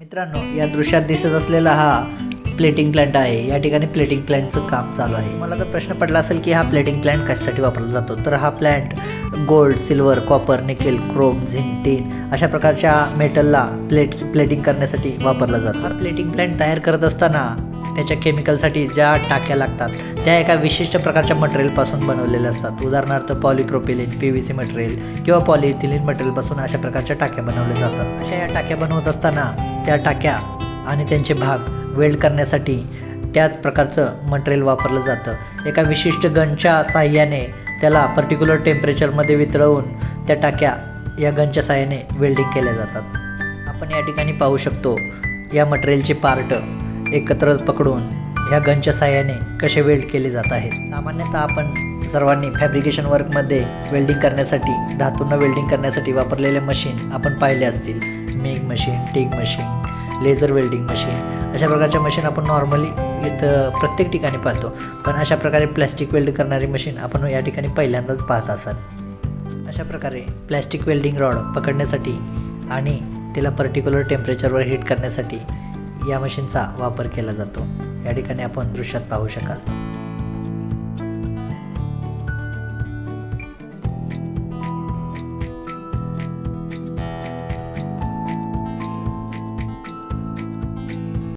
मित्रांनो, या दृश्यात दिसत असलेला हा प्लेटिंग प्लांट आहे. या ठिकाणी प्लेटिंग प्लांटचं काम चालू आहे. मला जर प्रश्न पडला असेल की हा प्लेटिंग प्लांट कशासाठी वापरला जातो, तर हा plant gold, silver, copper, nickel, chrome, zinc, tin अशा प्रकारच्या मेटलला प्लेटिंग करण्यासाठी वापरला जातो. हा प्लेटिंग प्लांट तयार करत असताना त्याच्या केमिकलसाठी ज्या टाक्या लागतात त्या एका विशिष्ट प्रकारच्या मटेरियलपासून बनवलेल्या असतात. उदाहरणार्थ पॉलिप्रोपिलीन, PVC मटेरियल किंवा पॉलिइथिलीन मटेरियलपासून अशा प्रकारच्या टाक्या बनवल्या जातात. अशा या टाक्या बनवत असताना त्या टाक्या आणि त्यांचे भाग वेल्ड करण्यासाठी त्याच प्रकारचं मटेरियल वापरलं जातं. एका विशिष्ट गनच्या साहाय्याने त्याला पर्टिक्युलर टेम्परेचरमध्ये वितळवून त्या टाक्या या गनच्या साहाय्याने वेल्डिंग केल्या जातात. आपण या ठिकाणी पाहू शकतो या मटेरियलचे पार्ट एकत्र पकडून ह्या गनच्या साहाय्याने कसे वेल्ड केले जात आहेत. सामान्यतः आपण सर्वांनी फॅब्रिकेशन वर्कमध्ये वेल्डिंग करण्यासाठी, धातूंना वेल्डिंग करण्यासाठी वापरलेले मशीन आपण पाहिले असतील. MIG machine, TIG machine, laser welding machine अशा प्रकारच्या मशीन आपण नॉर्मली इथं प्रत्येक ठिकाणी पाहतो. पण अशा प्रकारे प्लॅस्टिक वेल्ड करणारी मशीन आपण या ठिकाणी पहिल्यांदाच पाहत असाल. अशा प्रकारे प्लॅस्टिक वेल्डिंग रॉड पकडण्यासाठी आणि त्याला पर्टिक्युलर टेम्परेचरवर हीट करण्यासाठी या मशीनचा वापर केला जातो. या ठिकाणी आपण दृश्यात पाहू शकाल.